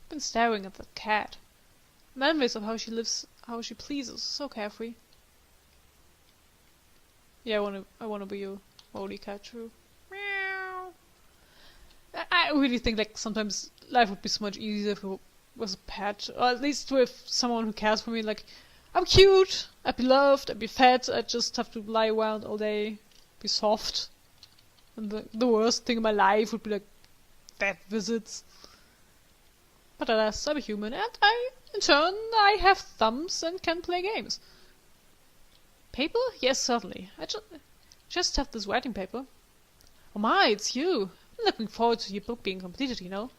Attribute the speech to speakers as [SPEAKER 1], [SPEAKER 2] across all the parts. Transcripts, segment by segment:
[SPEAKER 1] I've been staring at that cat. Memories of how she lives, how she pleases, so carefree. Yeah, I wanna be a holy cat too. Meow. I really think like sometimes life would be so much easier if it was a pet, or at least with someone who cares for me. Like, I'm cute, I'd be loved, I'd be fed, I'd just have to lie around all day, be soft. And the worst thing in my life would be like vet visits. But alas, I'm a human, and in turn, I have thumbs and can play games. Paper? Yes, certainly. I just have this writing paper. Oh my, it's you! I'm looking forward to your book being completed, you know.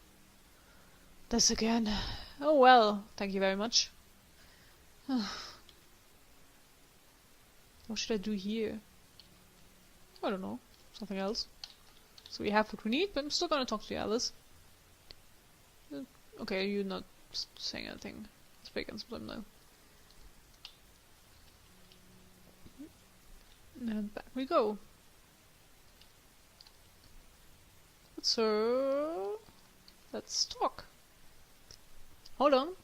[SPEAKER 1] This again. Oh well, thank you very much. What should I do here? I don't know. Something else. So we have what we need, but I'm still gonna talk to you, Alice. Okay, you're not saying anything. Speak and them now. And back we go. So let's talk. Hold on.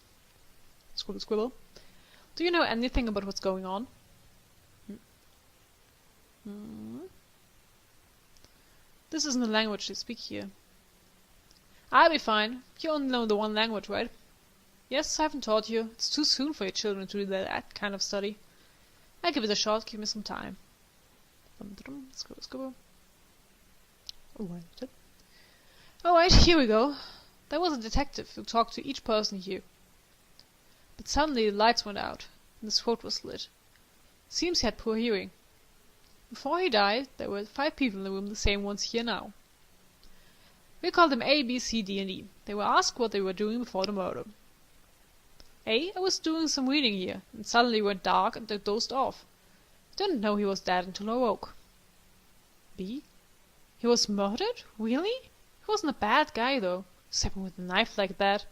[SPEAKER 1] Scribble scribble. Do you know anything about what's going on? This isn't the language they speak here. I'll be fine. You only know the one language, right? Yes, I haven't taught you. It's too soon for your children to do that kind of study. I'll give it a shot. Give me some time. Scribble scribble. Alright, here we go. There was a detective who talked to each person here. But suddenly the lights went out, and his throat was slit. Seems he had poor hearing. Before he died, there were 5 people in the room, the same ones here now. We called them A, B, C, D, and E. They were asked what they were doing before the murder. A, I was doing some reading here, and suddenly it went dark and I dozed off. Didn't know he was dead until I woke. B, he was murdered? Really? He wasn't a bad guy, though. Stabbing with a knife like that.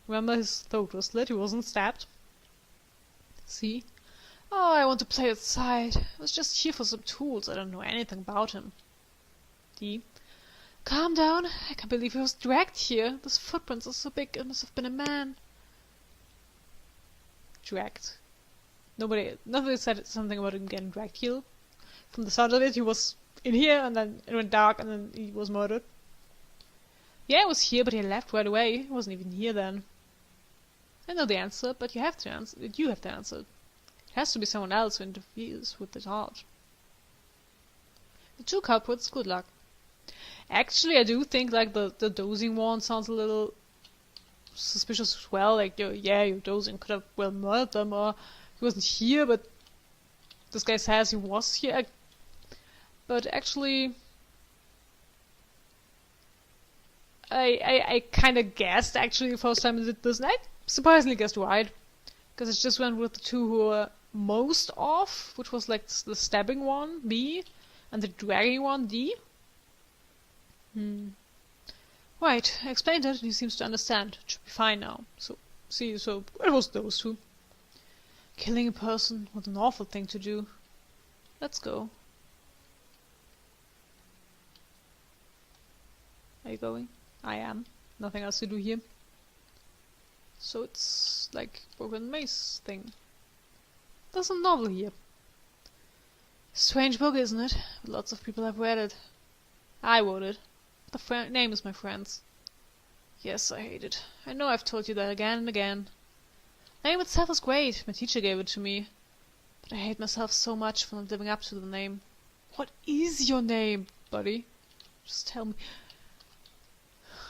[SPEAKER 1] Remember, his throat was slit, he wasn't stabbed. C, oh, I want to play outside. I was just here for some tools. I don't know anything about him. D, calm down. I can't believe he was dragged here. Those footprints are so big, it must have been a man. Dragged. Nobody said something about him getting dragged here. From the sound of it, he was in here, and then it went dark, and then he was murdered. Yeah, he was here, but he left right away. He wasn't even here then. I know the answer, but you have to answer. It has to be someone else who interferes with the charge. The 2 culprits, good luck. Actually, I do think like the dozing one sounds a little suspicious as well. Like, yeah, you're dozing, could have well murdered them, or he wasn't here, but this guy says he was here. But actually, I kind of guessed actually the first time I did this, and I surprisingly guessed right, because it just went with the 2 who were most off, which was like the stabbing one, B, and the dragging one, D. Right, I explained it, and he seems to understand. It should be fine now. So it was those 2. Killing a person was an awful thing to do. Let's go. Are you going? I am. Nothing else to do here. So it's like broken maze thing. There's a novel here. Strange book, isn't it? Lots of people have read it. I wrote it. The name is my friend's. Yes, I hate it. I know I've told you that again and again. The name itself is great. My teacher gave it to me. But I hate myself so much for not living up to the name. What is your name, buddy? Just tell me.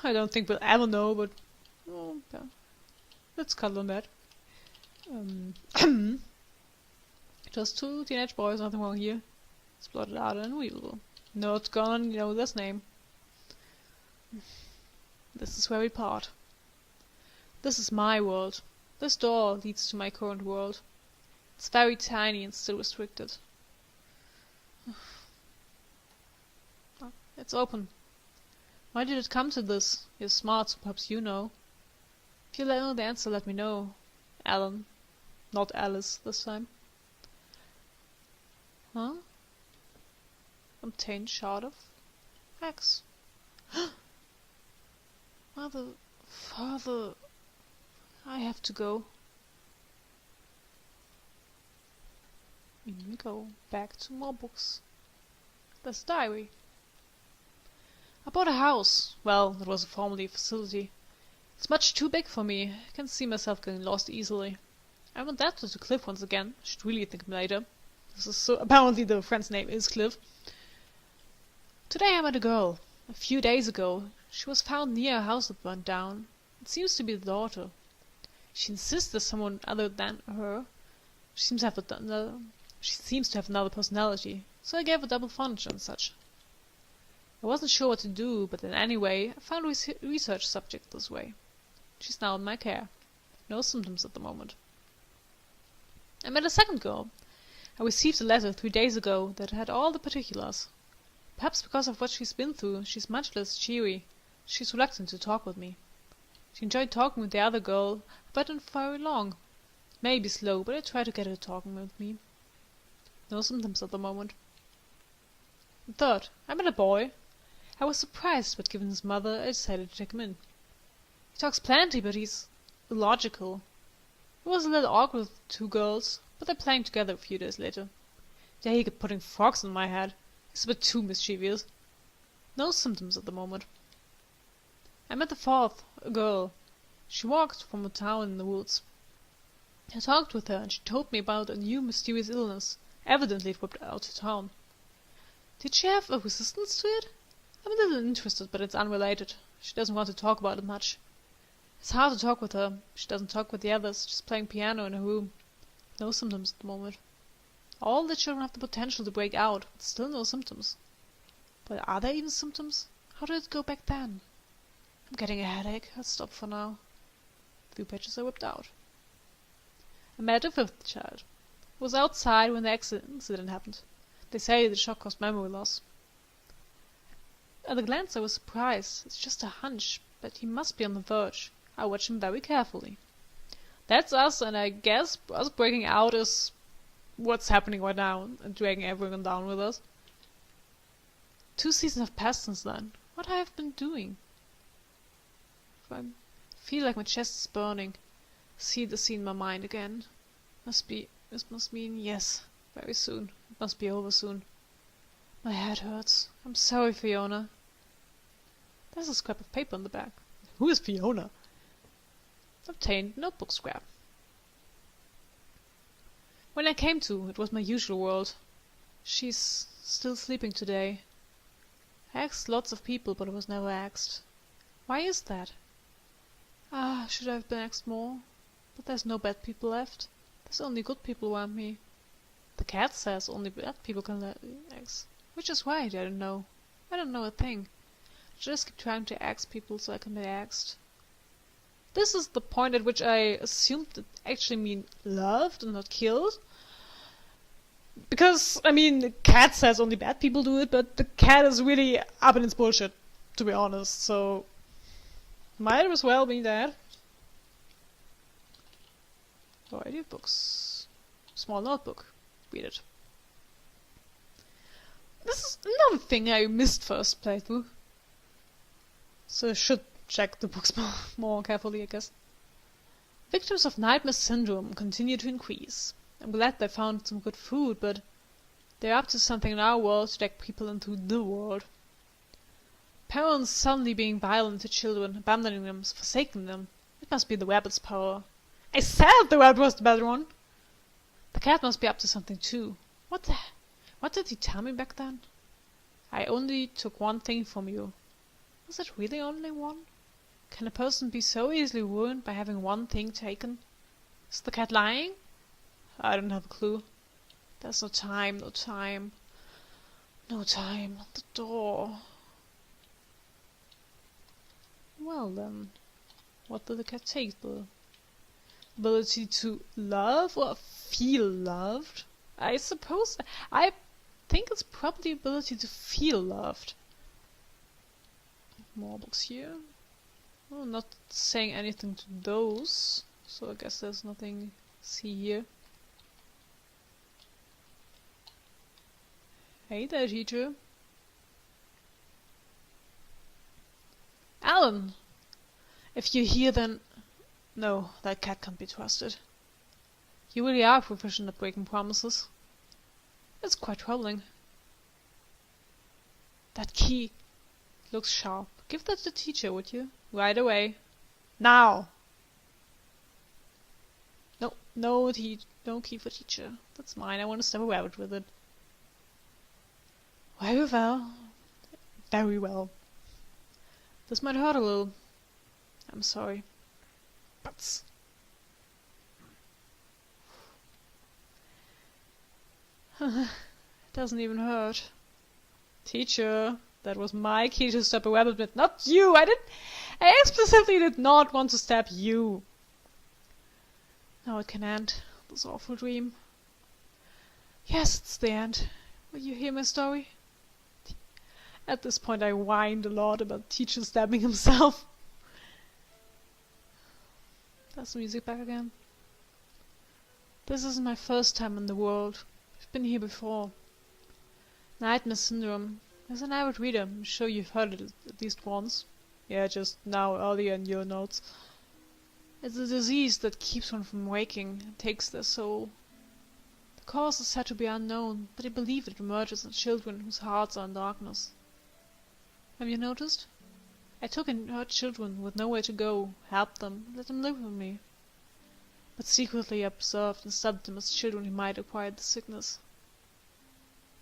[SPEAKER 1] I don't think we'll ever know, but oh, yeah. Let's cuddle on that. Just 2 teenage boys, nothing wrong here. It's blotted out and unreadable. Not gonna know this name. This is where we part. This is my world. This door leads to my current world. It's very tiny and still restricted. It's open. Why did it come to this? You're smart, so perhaps you know. If you know the answer, let me know. Alan. Not Alice this time. Huh? Obtained shard of X. Father. I have to go. In we go. Back to more books. There's a diary. I bought a house. Well, it was formerly a facility. It's much too big for me. I can see myself getting lost easily. I went that to Cliff once again. I should really think of him later. This is so apparently the friend's name is Cliff. Today I met a girl. A few days ago. She was found near a house that burned down. It seems to be the daughter. She insists there's someone other than her. She seems to have another personality, so I gave her double furniture and such. I wasn't sure what to do, but in any way, I found a research subject this way. She's now in my care. No symptoms at the moment. I met a second girl. I received a letter 3 days ago that had all the particulars. Perhaps because of what she's been through, she's much less cheery. She's reluctant to talk with me. She enjoyed talking with the other girl, but not very long. It may be slow, but I try to get her talking with me. No symptoms at the moment. And third, I met a boy. I was surprised, but given his mother, I decided to take him in. He talks plenty, but he's illogical. It was a little awkward with 2 girls, but they're playing together a few days later. Yeah, he kept putting frogs on my head. He's a bit too mischievous. No symptoms at the moment. I met the fourth, a girl. She walked from a town in the woods. I talked with her, and she told me about a new mysterious illness, evidently it whipped out of town. Did she have a resistance to it? I'm a little interested, but it's unrelated. She doesn't want to talk about it much. It's hard to talk with her. She doesn't talk with the others, just playing piano in her room. No symptoms at the moment. All the children have the potential to break out, but still no symptoms. But are there even symptoms? How did it go back then? I'm getting a headache. I'll stop for now. 3 pages are whipped out. I met a 5th child. It was outside when the incident happened. They say the shock caused memory loss. At a glance I was surprised. It's just a hunch, but he must be on the verge. I watch him very carefully. That's us, and I guess us breaking out is what's happening right now, and dragging everyone down with us. 2 seasons have passed since then. What have I been doing? I feel like my chest is burning. See the scene in my mind again. This must mean yes, very soon. It must be over soon. My head hurts. I'm sorry, Fiona. There's a scrap of paper in the back. Who is Fiona? Obtained notebook scrap. When I came to, it was my usual world. She's still sleeping today. I asked lots of people, but I was never asked. Why is that? Ah, should I have been asked more? But there's no bad people left. There's only good people around me. The cat says only bad people can let eggs. Which is right, I don't know. I don't know a thing. I just keep trying to ask people so I can be asked. This is the point at which I assumed it actually mean loved and not killed. Because, I mean, the cat says only bad people do it, but the cat is really up in its bullshit, to be honest, so might as well be that. Variety of books. Small notebook. Read it. This is another thing I missed first playthrough. So I should check the books more carefully, I guess. Victims of nightmare syndrome continue to increase. I'm glad they found some good food, but they're up to something in our world to drag people into the world. Parents suddenly being violent to children, abandoning them, forsaking them. It must be the rabbit's power. I said the rabbit was the better one! The cat must be up to something too. What did he tell me back then? I only took one thing from you. Was it really only one? Can a person be so easily ruined by having one thing taken? Is the cat lying? I don't have a clue. There's no time, no time. No time. The door. Well then, what did the cat take? The ability to love or feel loved? I suppose. I think it's probably the ability to feel loved. More books here. Oh, not saying anything to those, so I guess there's nothing to see here. Hey there, teacher. Alan! If you're here, then No, that cat can't be trusted. You really are proficient at breaking promises. It's quite troubling. That key looks sharp. Give that to the teacher, would you? Right away. Now! No, no key for teacher. That's mine. I want to stab a rabbit with it. Very well. Very well. This might hurt a little. I'm sorry. But it doesn't even hurt. Teacher, that was my key to stab a rabbit with, not you! I explicitly did not want to stab you. Now it can end, this awful dream. Yes, it's the end. Will you hear my story? At this point I whined a lot about teacher stabbing himself. There's the music back again. This isn't my first time in the world. I've been here before. Nightmare syndrome. As an avid reader, I'm sure you've heard it at least once. Yeah, just now, earlier in your notes. It's a disease that keeps one from waking and takes their soul. The cause is said to be unknown, but they believe it emerges in children whose hearts are in darkness. Have you noticed? I took in hurt children with nowhere to go, helped them, let them live with me. But secretly I observed and studied them as children who might acquire the sickness.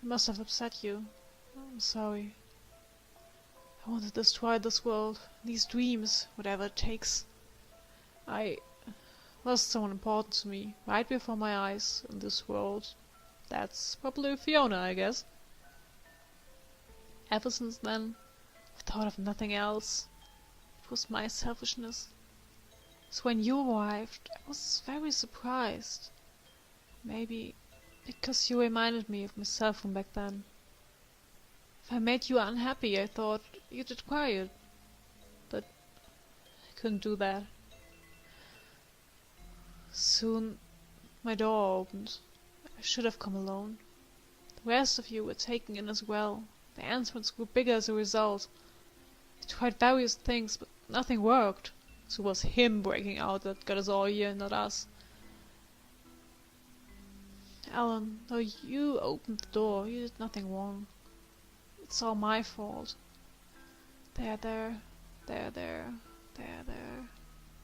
[SPEAKER 1] It must have upset you. I'm sorry. I want to destroy this world, these dreams, whatever it takes. I lost someone important to me, right before my eyes, in this world. That's probably Fiona, I guess. Ever since then, I've thought of nothing else. It was my selfishness. So when you arrived, I was very surprised. Maybe because you reminded me of myself from back then. If I made you unhappy, I thought you'd get quiet. But I couldn't do that. Soon my door opened. I should have come alone. The rest of you were taken in as well. The entrance grew bigger as a result. I tried various things, but nothing worked. So it was him breaking out that got us all here, not us. Alan, though you opened the door, you did nothing wrong. It's all my fault. There.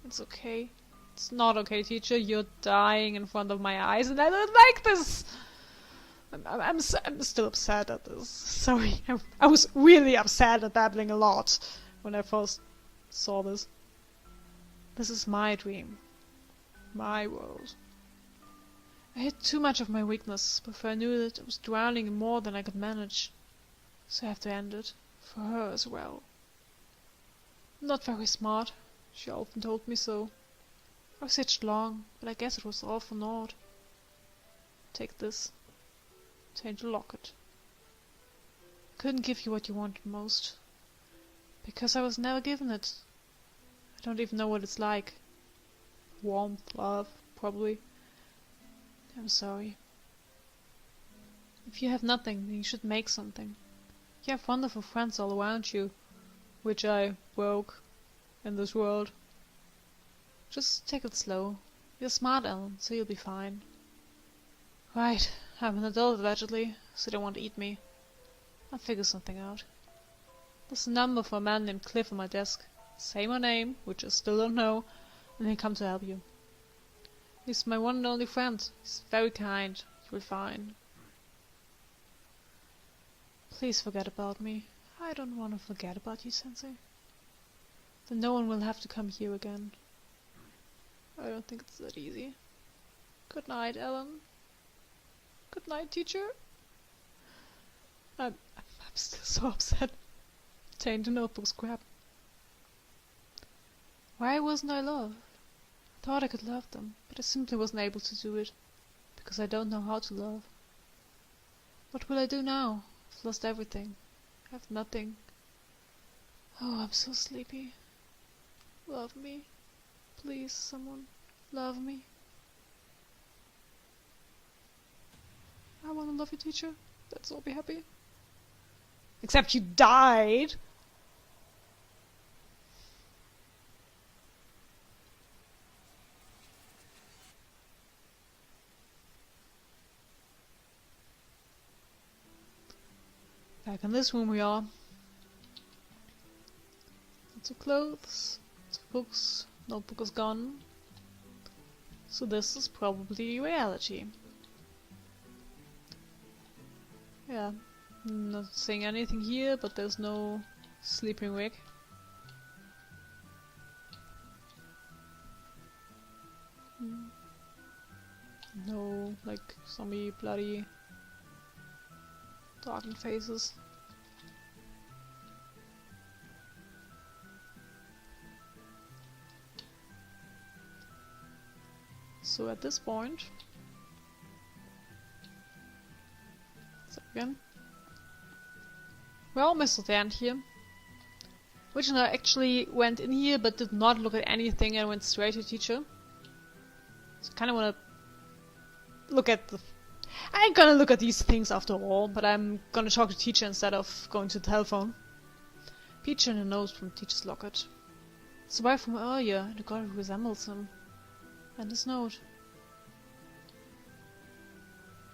[SPEAKER 1] It's okay. It's not okay, teacher. You're dying in front of my eyes, and I don't like this. I'm still upset at this. Sorry, I was really upset at babbling a lot when I first saw this. This is my dream, my world. I hid too much of my weakness before I knew that I was drowning in more than I could manage. So I have to end it, for her as well. I'm not very smart. She often told me so. I was hitched long, but I guess it was all for naught. Take this. Change the locket. I couldn't give you what you wanted most, because I was never given it. I don't even know what it's like. Warmth, love, probably. I'm sorry. If you have nothing, then you should make something. You have wonderful friends all around you, which I broke in this world. Just take it slow. You're smart, Ellen, so you'll be fine. Right, I'm an adult allegedly, so they won't eat me. I'll figure something out. There's a number for a man named Cliff on my desk. Say my name, which I still don't know, and he'll come to help you. He's my one and only friend. He's very kind. You'll be fine. Please forget about me. I don't want to forget about you, Sensei. Then no one will have to come here again. I don't think it's that easy. Good night, Ellen. Good night, teacher. I'm still so upset. Taking the notebook scrap. Why wasn't I loved? I thought I could love them, but I simply wasn't able to do it, because I don't know how to love. What will I do now? I've lost everything. I have nothing. Oh, I'm so sleepy. Love me. Please, someone. Love me. I want to love you, teacher. Let's all be happy. Except you died! Back in this room we are. Lots of clothes, lots of books, notebook is gone. So this is probably reality. Yeah, not saying anything here, but there's no sleeping rig. No, like, zombie, bloody, darkened faces. So at this point, again, we're almost at the end here. Which I actually went in here but did not look at anything and went straight to teacher. So I kinda wanna look at the... I ain't gonna look at these things after all, but I'm gonna talk to teacher instead of going to the telephone. Peach and a nose from teacher's locket. It's a boy from earlier, the girl who resembles him. And his note.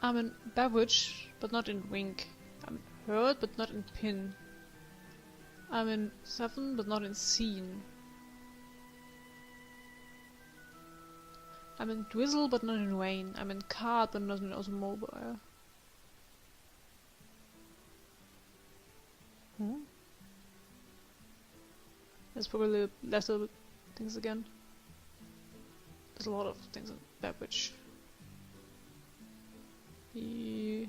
[SPEAKER 1] I'm in beverage, but not in wink. I'm in hurt, but not in pin. I'm in 7, but not in scene. I'm in drizzle, but not in rain. I'm in cart, but not in automobile. There's probably less of things again. There's a lot of things in beverage. B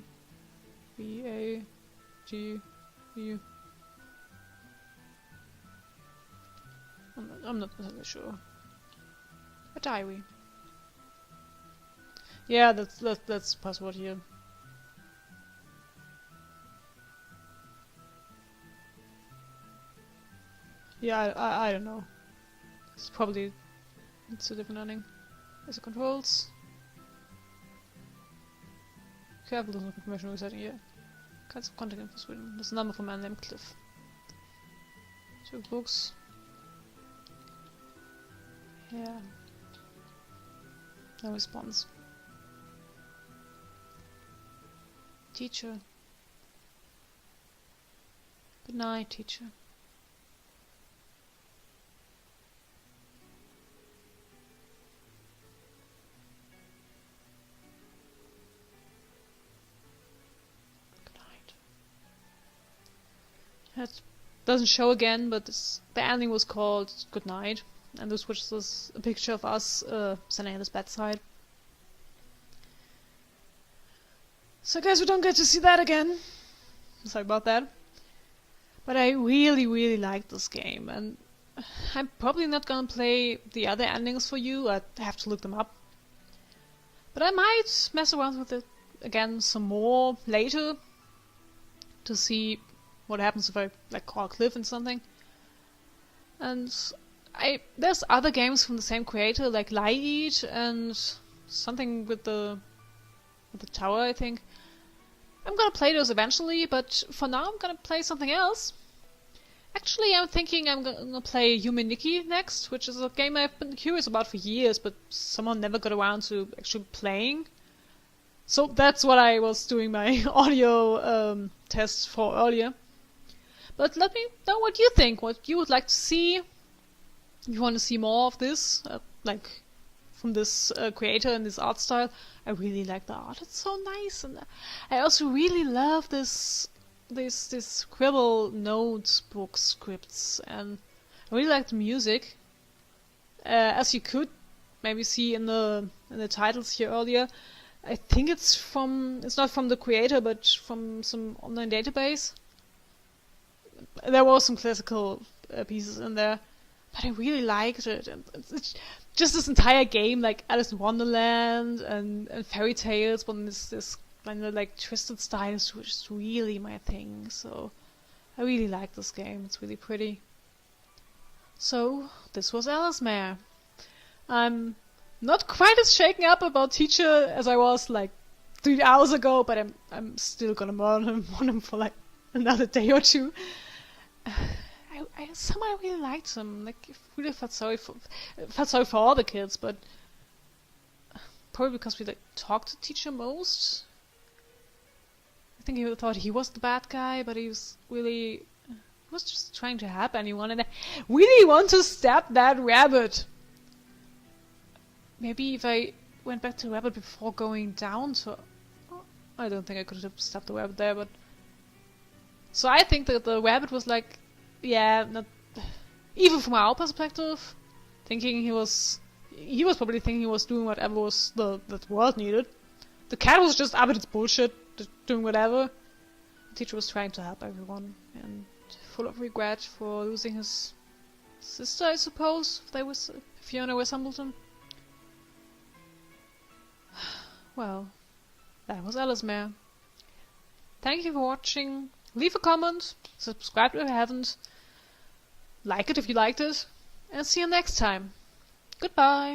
[SPEAKER 1] A G U. I'm not entirely sure. A diary. Yeah, that's the password here. Yeah, I don't know. It's probably a different ending. There's the controls. Careful, there's no confirmation resetting here. Kinds of contact info Sweden. There's a number from a man named Cliff. 2 books. Yeah. No response. Teacher. Good night, teacher. Good night. That doesn't show again, but the ending was called Good Night. And this was a picture of us standing at his bedside. So I guess we don't get to see that again. Sorry about that. But I really, really like this game, and I'm probably not gonna play the other endings for you. I have to look them up. But I might mess around with it again some more later to see what happens if I call Cliff and something. And there's other games from the same creator, like Lie Eat and something with the tower, I think. I'm gonna play those eventually, but for now I'm gonna play something else. Actually, I'm thinking I'm gonna play Yume Nikki next, which is a game I've been curious about for years, but someone never got around to actually playing. So that's what I was doing my audio test for earlier. But let me know what you think, what you would like to see. If you want to see more of this, like from this creator and this art style. I really like the art, it's so nice, and I also really love this scribble notebook scripts, and I really like the music. As you could maybe see in the titles here earlier, I think it's not from the creator, but from some online database. There were some classical pieces in there, but I really liked it, and it's just this entire game, like Alice in Wonderland and fairy tales, but in this kind of like twisted style is just really my thing. So I really like this game. It's really pretty. So this was AliceMare. I'm not quite as shaken up about Teacher as I was like 3 hours ago, but I'm still gonna murder him for like another day or two. I somehow really liked him. Like, I really felt sorry for all the kids, but probably because we like talked to Teacher most. think he thought he was the bad guy, but he was just trying to help anyone, and I really want to stab that rabbit. Maybe if I went back to the rabbit before going down, so I don't think I could have stabbed the rabbit there, but so I think that the rabbit was like, yeah, not even from our perspective, thinking he was probably thinking he was doing whatever was that the world needed. The cat was just up at its bullshit, just doing whatever. The teacher was trying to help everyone, and full of regret for losing his sister, I suppose, if Fiona resembled him. Well, that was AliceMare. Thank you for watching. Leave a comment, subscribe if you haven't, like it if you liked it, and see you next time. Goodbye!